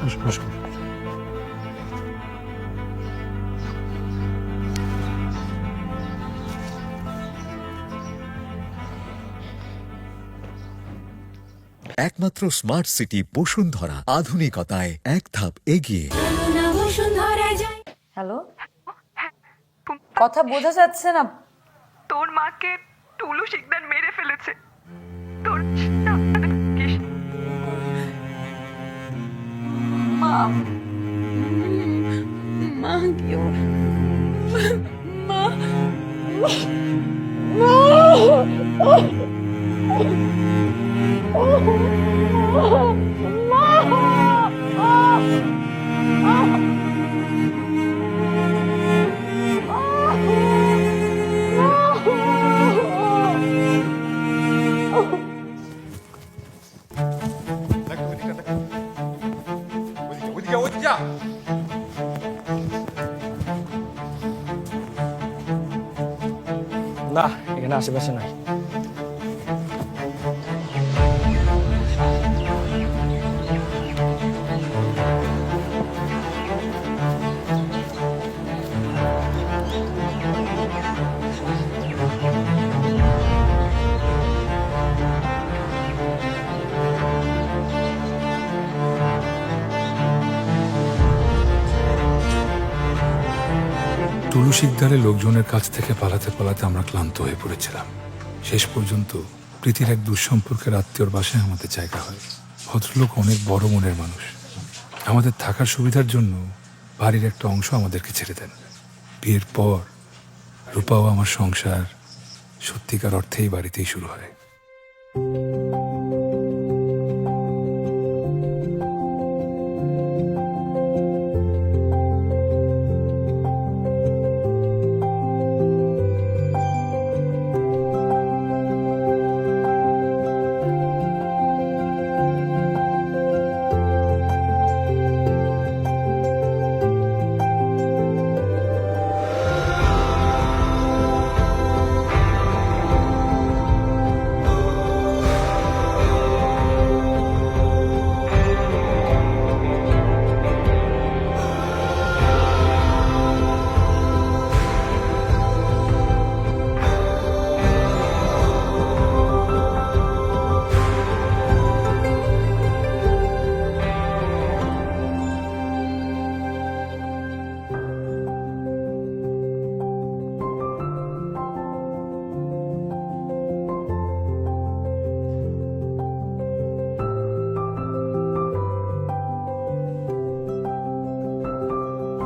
বসো বসো। একমাত্র স্মার্ট সিটি বসুন্ধরা, আধুনিকতায় এক ধাপ এগিয়ে। হ্যালো, কথা বোঝা যাচ্ছে না। তোর মাকে টুলু শিকদার মেরে ফেলেছে। তোর মা মা কি ওর মা না, এখানে আশেপাশে নাই। টুলু শিকদারের লোকজনের কাছ থেকে পালাতে পালাতে আমরা ক্লান্ত হয়ে পড়েছিলাম। শেষ পর্যন্ত প্রীতির এক দুঃসম্পর্কের আত্মীয়র বাসায় আমাদের জায়গা হয়। ভদ্রলোক অনেক বড় মনের মানুষ, আমাদের থাকার সুবিধার জন্য বাড়ির একটা অংশ আমাদেরকে ছেড়ে দেন। বিয়ের পর রূপা ও আমার সংসার সত্যিকার অর্থেই বাড়িতেই শুরু হয়।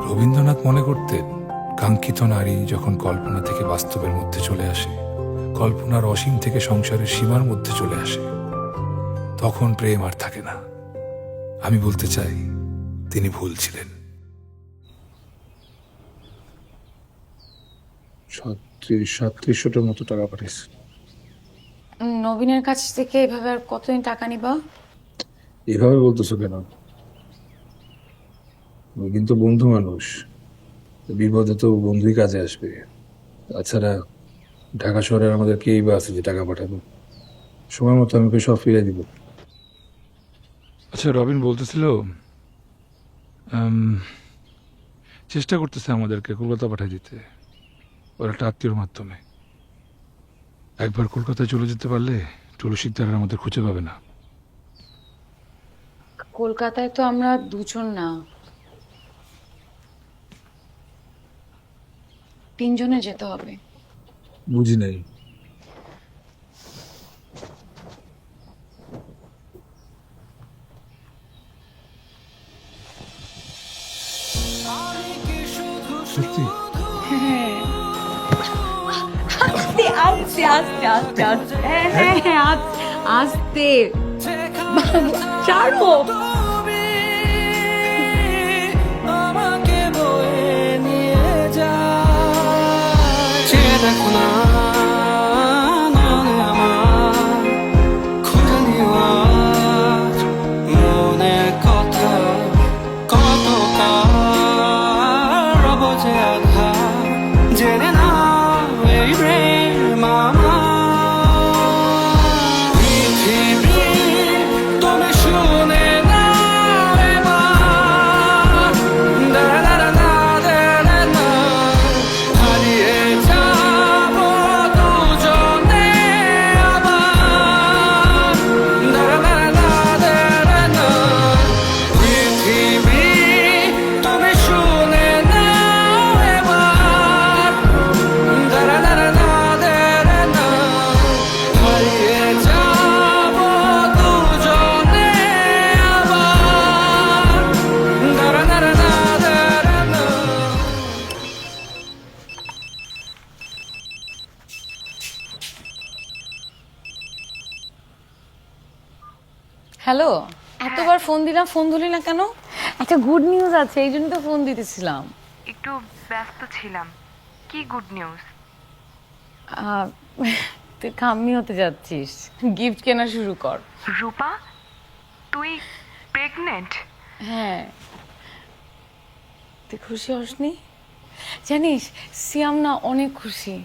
রবীন্দ্রনাথ মনে করতেন কাঙ্ক্ষিত নারী যখন কল্পনা থেকে বাস্তবের মধ্যে চলে আসে, কল্পনার অসীম থেকে সংসারের সীমার মধ্যে চলে আসে, তখন প্রেম আর থাকে না। আমি বলতে চাই তিনি ভুল ছিলেন। 3700টার মতো টাকা পাঠিয়েছে। নবীনের কাছ থেকে এভাবে আর কতদিন টাকা নিবা? এভাবে বলতেছো কেন? ওই কিন্তু বন্ধু মানুষ, বিপদে তো বন্ধুই কাজে আসবে। তাছাড়া ঢাকা শহরে আমাদের কেই বা আছে যে টাকা পাঠাবো? সময় মতো আমি সব ফিরে দিব। আচ্ছা, রবিন বলতেছিল চেষ্টা করতেছে আমাদেরকে কলকাতা পাঠিয়ে দিতে, ওর একটা আত্মীয়র মাধ্যমে। একবার কলকাতায় চলে যেতে পারলে টুলু শিকদার আমাদের খুঁজে পাবে না। কলকাতায় তো আমরা দুজন না, 3 জনে যেতে হবে। বুঝি নাই। সত্যি? আস্তে আস্তে আস্তে আস্তে আস্তে, হ্যাঁ হ্যাঁ আস্তে, ছাড়ো। আমাকে বয়ে নিয়ে যা, দেখো না আমার খুঁজে নিও আজ মনের কথা, কত কার অবজে আঘা, জেনে না এই প্রেম আমার। পৃথিবী তুমি শুনে না এবার, দাঁড়া দাঁড়া না দাঁড়া না, হারিয়ে যাবো দুজনে আবার, দাঁড়া দাঁড়া না দাঁড়া না। পৃথিবী তুমি শুনে না এবার, দাঁড়া দাঁড়া না দাঁড়া না, হারিয়ে যাবো দুজনে আবার, দাঁড়া দাঁড়া না দাঁড়া না। হ্যালো, এতবার ফোন দিলাম, ফোন ধরলি না কেন? একটা গুড নিউজ আছে, এই জন্য তো ফোন দিতেছিলাম। একটু ব্যস্ত ছিলাম। কি গুড নিউজ? তুই কাম্মি হতে যাচ্ছিস, গিফট কেনা শুরু কর। রূপা, তুই প্রেগনেন্ট? হ্যাঁ, তুই খুশি হসনি? জানিস সিয়াম না অনেক খুশি,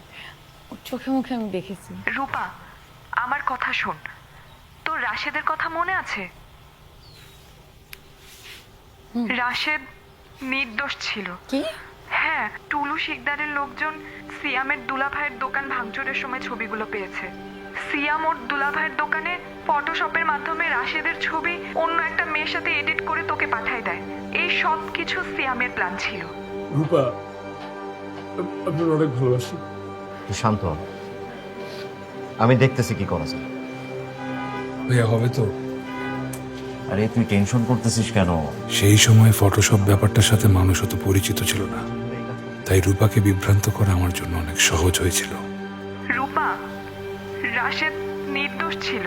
ওর চোখে মুখে আমি দেখেছি। রূপা, আমার কথা শোন, তোর রাশেদের কথা মনে আছে? রাশেদ নির্দোষ ছিল। কি? হ্যাঁ, টুলু শিকদারের লোকজন সিয়ামের দুলাভাইয়ের দোকান ভাঙচুরের সময় ছবিগুলো পেয়েছে। সিয়াম ওর দুলাভাইয়ের দোকানে ফটোশপের মাধ্যমে রাশেদের ছবি অন্য একটা মেয়ের সাথে এডিট করে তোকে পাঠায় দেয়। এই সব কিছু সিয়ামের প্ল্যান ছিল। রূপা, আপনার অনেক ভালোবাসি। তুই শান্ত হ, আমি দেখতেছি কি করা যায়। ভাইয়া হবে তো? আরে তুই টেনশন করতেছিস কেন? সেই সময় ফটোশপ ব্যাপারটার সাথে মানুষ অত পরিচিত ছিল না, তাই রূপাকে বিভ্রান্ত করা আমার জন্য অনেক সহজ হয়েছিল। রূপা, রাশেদ নির্দোষ ছিল।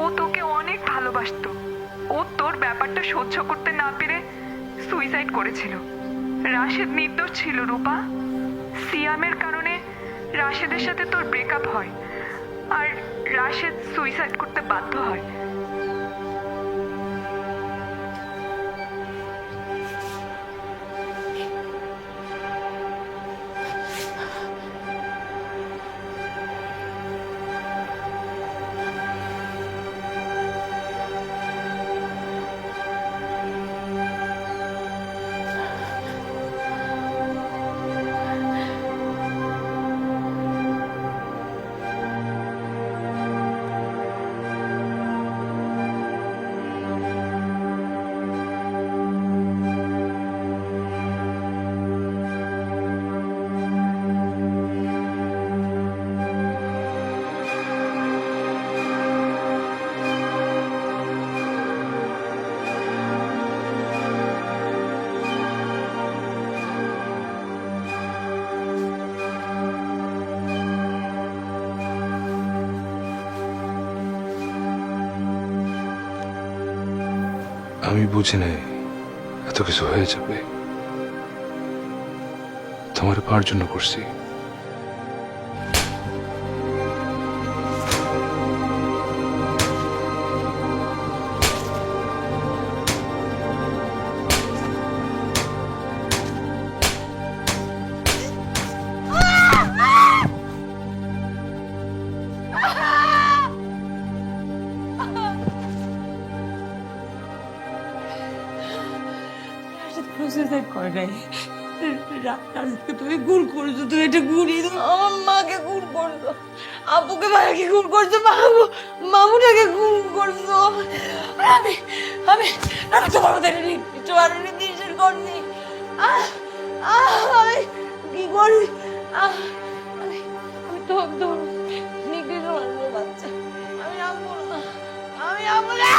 ও তোকে অনেক ভালোবাসতো। ও তোর ব্যাপারটা সহ্য করতে না পেরে সুইসাইড করেছিল। রাশেদ নির্দোষ ছিল রূপা। সিয়ামের কারণে রাশেদের সাথে তোর ব্রেকআপ হয়, আর রাশেদ সুইসাইড করতে বাধ্য হয়। আমি বুঝি নাই এত কিছু হয়ে যাবে। তোমার পাওয়ার জন্য করছি। সুইসাইড করে নাই। রাজকে তুমি গুণ করেছো, তুমি এটা গুণই দাও। আমার মাকে গুণ করছো, আপুকে ভাইকে গুণ করছো, মামুটাকে গুণ করছো। আমি আমি আমি তোমার মধ্যে তোমার নির্দেশ করছি। আমি কি করি? আমি তোমার নির্দেশ মানবো বাচ্চা। আমি আমবো না, আমি আমবো না,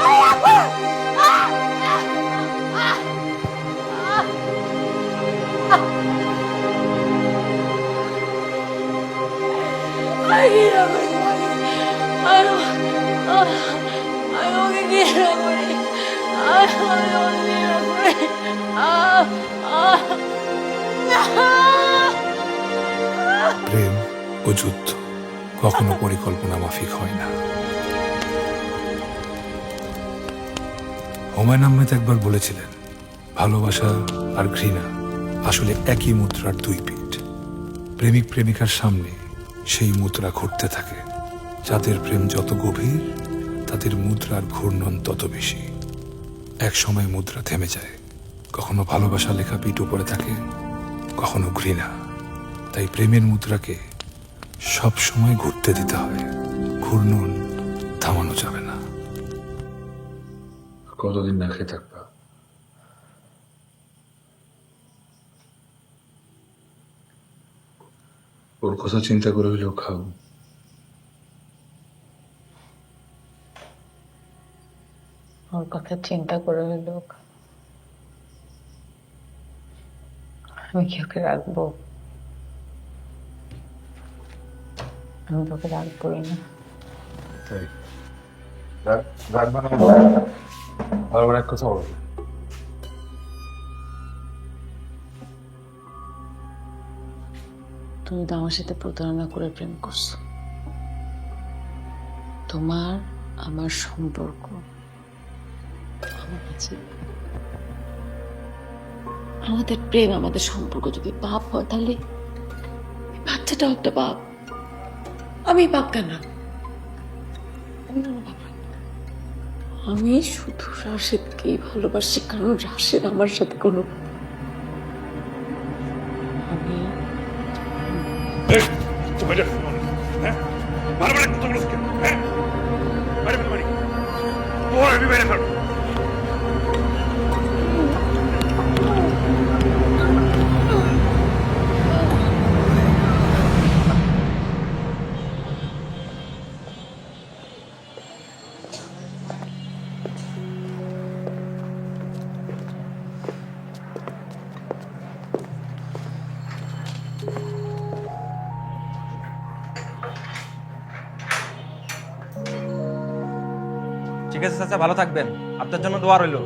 আমি আমবো না। প্রেম ও যুদ্ধ কখনো পরিকল্পনা মাফিক হয় না। হুমায়ুন আহমেদ একবার বলেছিলেন, ভালোবাসা আর ঘৃণা আসলে একই মুদ্রার দুই পিঠ। প্রেমিক প্রেমিকার সামনে সেই মুদ্রা ঘুরতে থাকে। যাদের প্রেম যত গভীর, তাদের মুদ্রার ঘূর্ণন তত বেশি। এক সময় মুদ্রা থেমে যায়। কখনো ভালোবাসা লেখা পিঠ উপরে থাকে, কখনো ঘৃণা। তাই প্রেমের মুদ্রাকে সব সময় ঘুরতে দিতে হয়। ঘূর্ণন থামানো যাবে না। কতদিন না খেয়ে থাকবা? ওর কথা চিন্তা করে হইলেও খাও। ওর কথা চিন্তা করে হইলেও আমি কি ওকে রাখবো? আমি তোকে রাখবোই না। তাই রাখবা না? বারবার এক কথা বলবে। তুমি তো আমার সাথে প্রতারণা করে প্রেম করছো। তোমার আমার সম্পর্ক আমাদের প্রেম, আমাদের সম্পর্ক যদি পাপ হয়, তাহলে বাচ্চাটাও একটা পাপ। আমি পাপ কেন? আমি শুধু রাশেদকেই ভালোবাসি, কারণ রাশেদ আমার সাথে কোনো ঠিক আছে চাচা, ভালো থাকবেন। আপনার জন্য দোয়া রইল।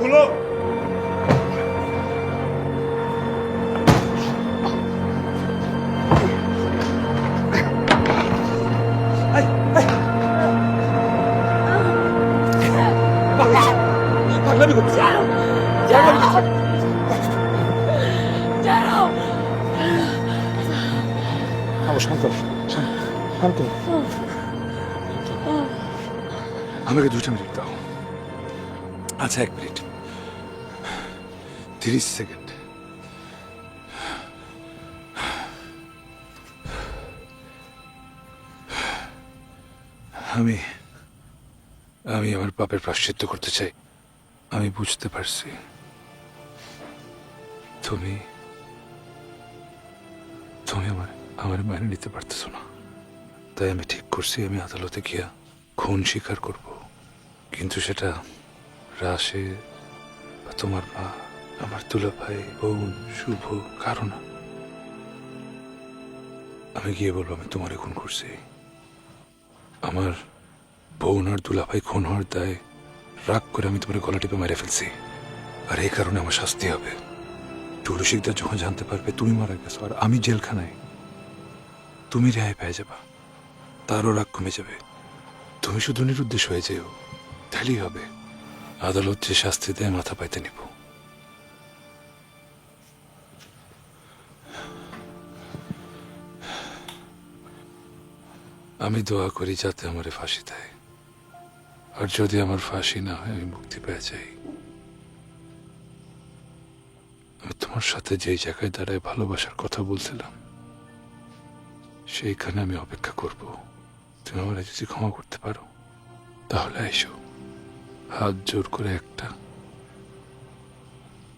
খুলো। পাগলামি করছিস? শান্ত শান্ত। আমাকে 2টা মিনিট দাও। আচ্ছা 1 মিনিট 30 সেকেন্ড। আমি আমার পাপের প্রায়শ্চিত্ত করতে চাই। আমি বুঝতে পারছি তুমি আমার মেনে নিতে পারতেছো না। তাই আমি ঠিক করছি আমি আদালতে গিয়া খুন স্বীকার করব। কিন্তু সেটা রাশে বা তোমার মা, আমার দুলাভাই, বোন, শুভ কারো না। আমি গিয়ে বলবো আমি তোমারে খুন করছি। আমার বোন আর দুলাভাই খুন হওয়ার দায় রাগ করে আমি তোমার গলা টিপে মেরে ফেলছি, আর এই কারণে আমার শাস্তি হবে। টুলু শিকদার যখন জানতে পারবে তুমি মারা গেছো আর আমি জেলখানায়, তুমি রেহাই পেয়ে যাবা, তারও রাগ কমে যাবে। তুমি শুধু নিরুদ্দেশ হয়ে যেও, তাহলেই হবে। আদালত যে শাস্তি দেয় মাথা পাইতে নিব। আমি দোয়া করি যাতে আমারে ফাঁসি দেয়, আর যদি আমার ফাঁসি না হয় আমি মুক্তি পেয়ে যাই। আমি তোমার সাথে যেই জায়গায় দাঁড়ায় ভালোবাসার কথা বলছিলাম সেইখানে আমি অপেক্ষা করব। তুমি আমার যদি ক্ষমা করতে পারো তাহলে এসো। হাত জোর করে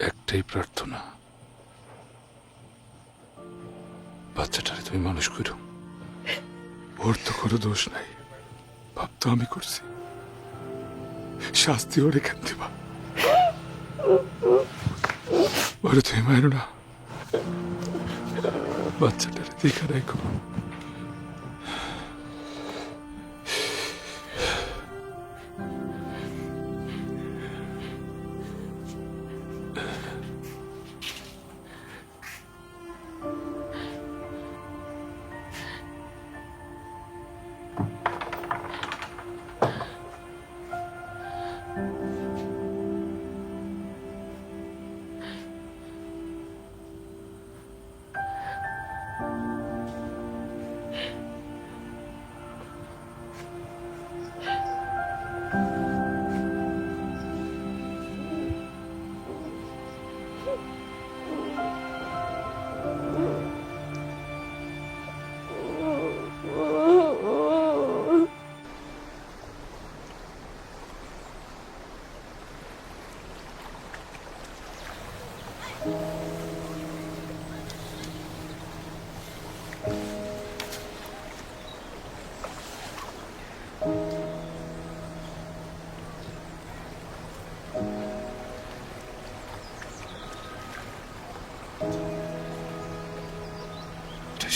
একটাই প্রার্থনা, বাচ্চাটারে তুমি মানুষ করো। ওর তো কোনো দোষ নাই, পাপ তো আমি করছি, শাস্তি ওরে কেন দিবা? ওরে তুমি মানো না, বাচ্চাটারে দেখা রাখো।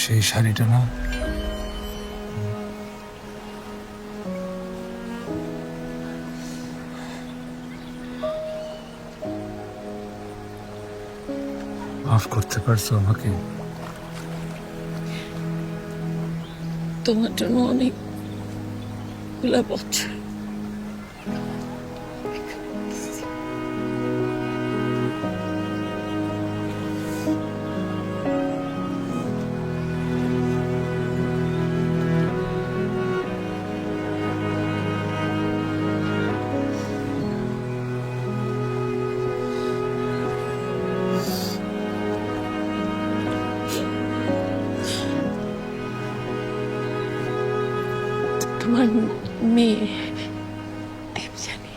সেই শাড়িটা না, মাফ করতে পারছো আমাকে? তোমার জন্য অনেক বছর তোমার মেয়ে দেবযানী।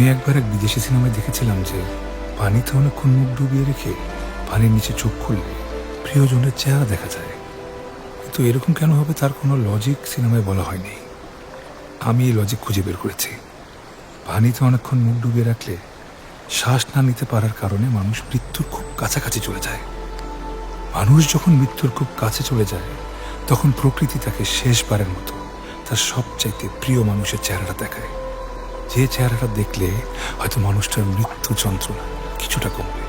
আমি একবার এক বিদেশি সিনেমায় দেখেছিলাম যে পানিতে অনেকক্ষণ মুখ ডুবিয়ে রেখে পানির নিচে চোখ খুললে প্রিয়জনের চেহারা দেখা যায়, কিন্তু এরকম কেন হবে তার কোনো লজিক সিনেমায় বলা হয়নি। আমি এই লজিক খুঁজে বের করেছি। পানিতে অনেকক্ষণ মুখ ডুবিয়ে রাখলে শ্বাস না নিতে পারার কারণে মানুষ মৃত্যুর খুব কাছাকাছি চলে যায়। মানুষ যখন মৃত্যুর খুব কাছে চলে যায় তখন প্রকৃতি তাকে শেষবারের মতো তার সবচাইতে প্রিয় মানুষের চেহারাটা দেখায়, যে চেহারাটা দেখলে হয়তো মানুষটার মৃত্যু যন্ত্রণা কিছুটা কমবে।